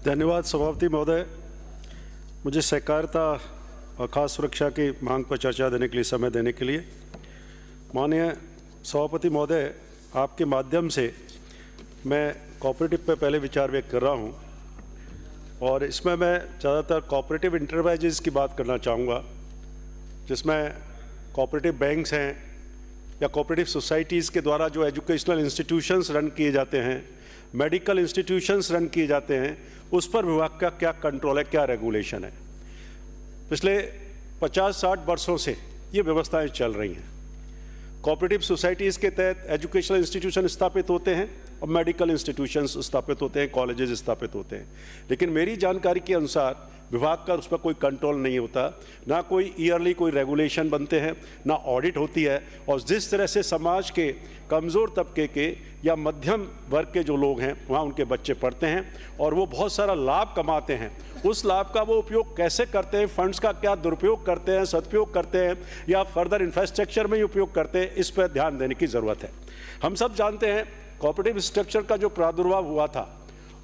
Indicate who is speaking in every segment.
Speaker 1: धन्यवाद सभापति महोदय। मुझे सहकारिता और खास सुरक्षा की मांग पर चर्चा देने के लिए समय देने के लिए। माननीय सभापति महोदय, आपके माध्यम से मैं कोऑपरेटिव पर पहले विचार व्यक्त कर रहा हूं और इसमें मैं ज़्यादातर कोऑपरेटिव इंटरप्राइजेज़ की बात करना चाहूँगा, जिसमें कोऑपरेटिव बैंक्स हैं या कोऑपरेटिव सोसाइटीज़ के द्वारा जो एजुकेशनल इंस्टीट्यूशंस रन किए जाते हैं, मेडिकल इंस्टीट्यूशंस रन किए जाते हैं, उस पर विभाग का क्या कंट्रोल है, क्या रेगुलेशन है। पिछले 50-60 वर्षों से ये व्यवस्थाएं चल रही हैं। कोऑपरेटिव सोसाइटीज़ के तहत एजुकेशनल इंस्टीट्यूशन स्थापित होते हैं और मेडिकल इंस्टीट्यूशंस स्थापित होते हैं, कॉलेजेस स्थापित होते हैं, लेकिन मेरी जानकारी के अनुसार विभाग का उस पर कोई कंट्रोल नहीं होता, ना कोई ईयरली कोई रेगुलेशन बनते हैं, ना ऑडिट होती है। और जिस तरह से समाज के कमज़ोर तबके के या मध्यम वर्ग के जो लोग हैं वहाँ उनके बच्चे पढ़ते हैं और वो बहुत सारा लाभ कमाते हैं, उस लाभ का वो उपयोग कैसे करते हैं, फंड्स का क्या दुरुपयोग करते हैं, सदुपयोग करते हैं या फर्दर इंफ्रास्ट्रक्चर में ही उपयोग करते हैं, इस पर ध्यान देने की ज़रूरत है। हम सब जानते हैं कोऑपरेटिव स्ट्रक्चर का जो प्रादुर्भाव हुआ था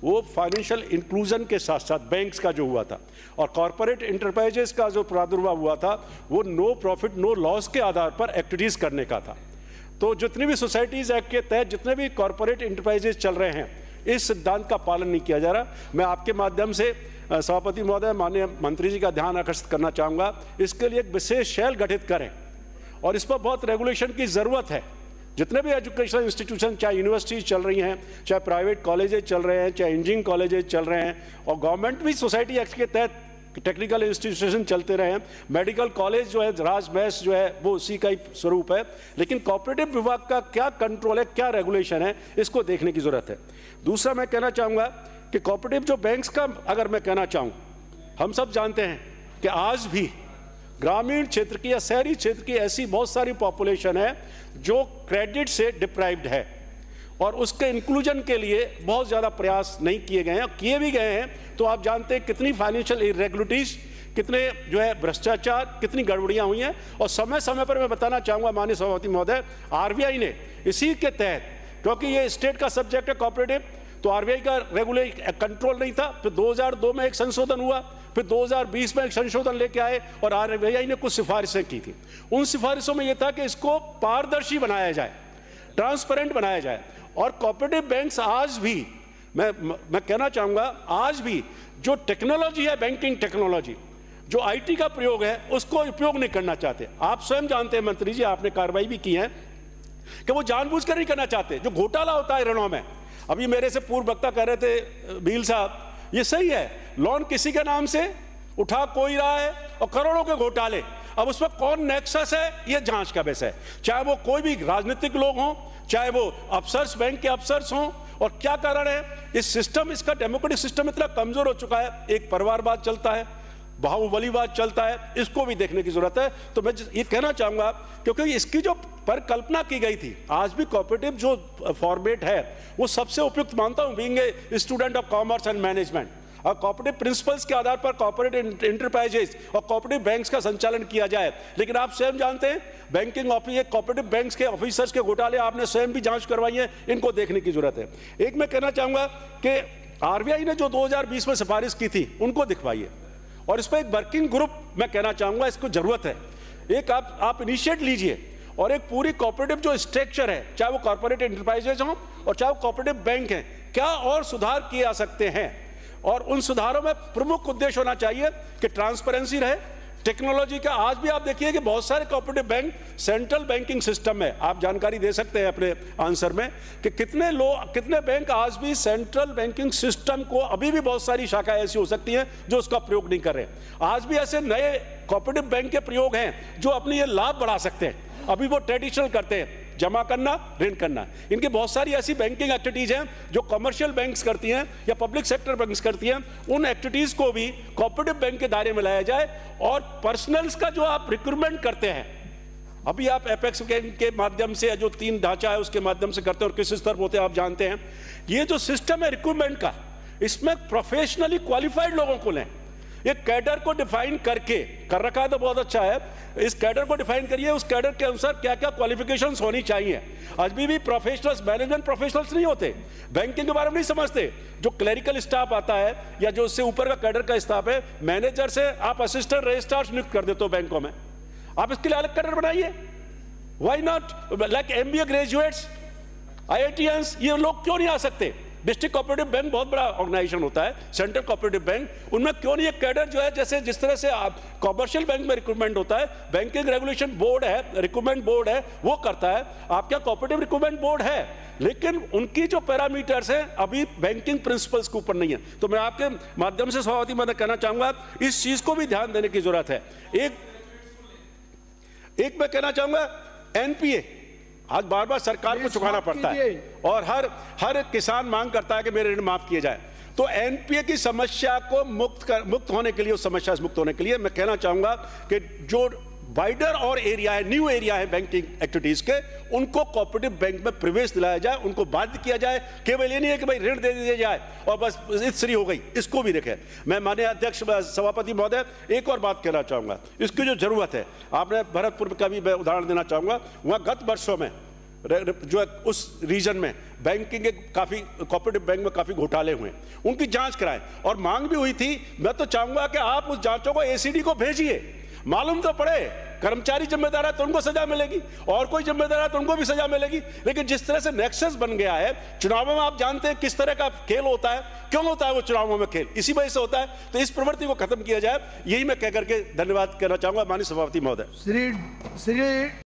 Speaker 1: वो फाइनेंशियल इंक्लूजन के साथ साथ बैंक्स का जो हुआ था और कॉरपोरेट इंटरप्राइजेस का जो प्रादुर्भाव हुआ था वो नो प्रॉफिट नो लॉस के आधार पर एक्टिविटीज़ करने का था। तो जितनी भी सोसाइटीज़ एक्ट के तहत जितने भी कॉरपोरेट इंटरप्राइजेस चल रहे हैं, इस सिद्धांत का पालन नहीं किया जा रहा। मैं आपके माध्यम से सभापति महोदय, माननीय मंत्री जी का ध्यान आकर्षित करना चाहूँगा, इसके लिए एक विशेष सेल गठित करें और इस पर बहुत रेगुलेशन की ज़रूरत है। जितने भी एजुकेशनल इंस्टीट्यूशन, चाहे यूनिवर्सिटीज़ चल रही हैं, चाहे प्राइवेट कॉलेजेस चल रहे हैं, चाहे इंजीनियरिंग कॉलेजेस चल रहे हैं और गवर्नमेंट भी सोसाइटी एक्ट के तहत टेक्निकल इंस्टीट्यूशन चलते रहे हैं, मेडिकल कॉलेज जो है, राज महस जो है, वो उसी का ही स्वरूप है, लेकिन कोऑपरेटिव विभाग का क्या कंट्रोल है, क्या रेगुलेशन है, इसको देखने की ज़रूरत है। दूसरा मैं कहना चाहूँगा कि कोऑपरेटिव जो बैंक्स का अगर मैं कहना चाहूँ, हम सब जानते हैं कि आज भी ग्रामीण क्षेत्र की या शहरी क्षेत्र की ऐसी बहुत सारी पॉपुलेशन है जो क्रेडिट से डिप्राइव्ड है और उसके इंक्लूजन के लिए बहुत ज़्यादा प्रयास नहीं किए गए हैं। किए भी गए हैं तो आप जानते हैं कितनी फाइनेंशियल इरेगुलरिटीज, कितने जो है भ्रष्टाचार, कितनी गड़बड़ियाँ हुई हैं। और समय समय पर मैं बताना चाहूँगा माननीय सभापति महोदय, आरबीआई ने इसी के तहत, क्योंकि ये स्टेट का सब्जेक्ट है कोऑपरेटिव, तो आरबीआई का कंट्रोल नहीं था। फिर 2002 में एक संशोधन हुआ, फिर 2020 में एक संशोधन लेके आए और आरबीआई ने कुछ सिफारिशें की थी। उन सिफारिशों में यह था कि इसको पारदर्शी बनाया जाए, ट्रांसपेरेंट बनाया जाए। और कोऑपरेटिव बैंक्स आज भी, मैं कहना चाहूँगा, आज भी जो टेक्नोलॉजी है, बैंकिंग टेक्नोलॉजी, जो आईटी का प्रयोग है, उसको उपयोग नहीं करना चाहते। आप स्वयं जानते हैं मंत्री जी, आपने कार्रवाई भी की है कि वो जानबूझकर नहीं करना चाहते। जो घोटाला होता है ऋणों में, अभी मेरे से पूर्व वक्ता कह रहे थे भील साहब, ये सही है, लोन किसी के नाम से उठा कोई रहा है और करोड़ों के घोटाले, अब उसमें कौन नेक्सस है, ये जांच का विषय है। चाहे वो कोई भी राजनीतिक लोग हों, चाहे वो अफसर्स, बैंक के अफसर्स हों। और क्या कारण है, इस सिस्टम, इसका डेमोक्रेटिक सिस्टम इतना कमजोर हो चुका है, एक परिवारवाद चलता है, बाहुबलीवाद चलता है, इसको भी देखने की जरूरत है। तो मैं ये कहना चाहूँगा, क्योंकि इसकी जो परिकल्पना की गई थी, आज भी कोऑपरेटिव जो फॉर्मेट है वो सबसे उपयुक्त मानता हूँ, being a student of commerce and management. और कोऑपरेटिव प्रिंसिपल्स के आधार पर कोऑपरेटिव इंटरप्राइजेस और कोऑपरेटिव बैंक्स का संचालन किया जाए। लेकिन आप स्वयं जानते हैं, बैंकिंग ऑफिस, कोऑपरेटिव बैंक्स के ऑफिसर्स के घोटाले आपने स्वयं भी जांच करवाई है, इनको देखने की जरूरत है। एक मैं कहना चाहूँगा कि आरबीआई ने जो 2020 में सिफारिश की थी, उनको दिखवाइए और इस पर एक वर्किंग ग्रुप, मैं कहना चाहूँगा, इसको ज़रूरत है। एक आप इनिशिएट लीजिए और एक पूरी कोऑपरेटिव जो स्ट्रक्चर है, चाहे वो कॉर्पोरेट इंटरप्राइजेज हों और चाहे वो कोऑपरेटिव बैंक हैं, क्या और सुधार किए जा सकते हैं। और उन सुधारों में प्रमुख उद्देश्य होना चाहिए कि ट्रांसपेरेंसी रहे, टेक्नोलॉजी का। आज भी आप देखिए कि बहुत सारे cooperative bank central banking system में, आप जानकारी दे सकते हैं अपने आंसर में कि कितने बैंक आज भी सेंट्रल बैंकिंग सिस्टम को, अभी भी बहुत सारी शाखाएं ऐसी हो सकती हैं जो उसका प्रयोग नहीं कर रहे। आज भी ऐसे नए कोऑपरेटिव बैंक के प्रयोग हैं जो अपने ये लाभ बढ़ा सकते हैं, अभी वो ट्रेडिशनल करते हैं, जमा करना, ऋण करना। इनकी बहुत सारी ऐसी बैंकिंग एक्टिविटीज हैं जो कमर्शियल बैंक्स करती हैं या पब्लिक सेक्टर बैंक्स करती हैं। उन एक्टिविटीज को भी कोऑपरेटिव बैंक के दायरे में लाया जाए। और पर्सनल्स का जो आप रिक्रूटमेंट करते हैं, अभी आप एपेक्स के माध्यम से, जो 3 ढांचा है उसके माध्यम से करते हैं और किस स्तर पर होते हैं आप जानते हैं। ये जो सिस्टम है रिक्रूटमेंट का, इसमें प्रोफेशनली क्वालिफाइड लोगों को लें। ये कैडर को डिफाइन करके कर रखा है तो बहुत अच्छा है। इस कैडर को डिफाइन करिए, उस कैडर के अनुसार क्या क्या क्वालिफिकेशंस होनी चाहिए। अभी भी प्रोफेशनल्स, मैनेजमेंट प्रोफेशनल्स नहीं होते, बैंकिंग के बारे में नहीं समझते। जो क्लरिकल स्टाफ आता है या जो उससे ऊपर का कैडर का स्टाफ है, मैनेजर से आप असिस्टेंट रजिस्ट्रार नियुक्त कर देते हो बैंकों में, आप इसके लिए अलग कैडर बनाइए। Why not like MBA graduates, IITians, ये लोग क्यों नहीं आ सकते? डिस्ट्रिक्ट कोऑपरेटिव बैंक बहुत बड़ा ऑर्गेनाइजेशन होता है, सेंट्रल कोऑपरेटिव बैंक, उनमें क्यों नहीं एक कैडर जो है, जैसे जिस तरह से आप कॉमर्शियल बैंक में रिक्रूटमेंट होता है, बैंकिंग रेगुलेशन बोर्ड है, रिक्रूटमेंट बोर्ड है, वो करता है, आपका कोऑपरेटिव रिक्रूटमेंट बोर्ड है, लेकिन उनकी जो पैरामीटर्स हैं अभी बैंकिंग प्रिंसिपल्स के ऊपर नहीं है। तो मैं आपके माध्यम से सभापति महोदय कहना चाहूंगा, इस चीज को भी ध्यान देने की जरूरत है। एक मैं कहना चाहूंगा, NPA आज बार बार सरकार को चुकाना पड़ता है और हर किसान मांग करता है कि मेरे ऋण माफ किए जाए। तो NPA की समस्या को मुक्त होने के लिए, उस समस्या से मुक्त होने के लिए मैं कहना चाहूंगा कि जो वाइडर और एरिया है, न्यू एरिया है बैंकिंग एक्टिविटीज के, उनको कोऑपरेटिव बैंक में प्रवेश दिलाया जाए, उनको बाध्य किया जाए। केवल ये नहीं है कि भाई ऋण दे दिया जाए और बस इतनी हो गई, इसको भी देखें। मैं माननीय अध्यक्ष सभापति महोदय एक और बात कहना चाहूंगा, इसकी जो जरूरत है, आपने भरतपुर का भी मैं उदाहरण देना चाहूंगा, वहां गत वर्षों में जो है उस रीजन में बैंकिंग के काफी, कोऑपरेटिव बैंक में काफी घोटाले हुए, उनकी जांच कराएं और मांग भी हुई थी। मैं तो चाहूंगा कि आप उस जांचों को ACD को भेजिए, मालूम तो पड़े। कर्मचारी जिम्मेदार है तो उनको सजा मिलेगी, और कोई जिम्मेदार है तो उनको भी सजा मिलेगी। लेकिन जिस तरह से नेक्सस बन गया है चुनावों में, आप जानते हैं किस तरह का खेल होता है, क्यों होता है वो चुनावों में खेल, इसी वजह से होता है। तो इस प्रवृत्ति को खत्म किया जाए, यही मैं कहकर के धन्यवाद कहना चाहूंगा माननीय सभापति महोदय।
Speaker 2: श्री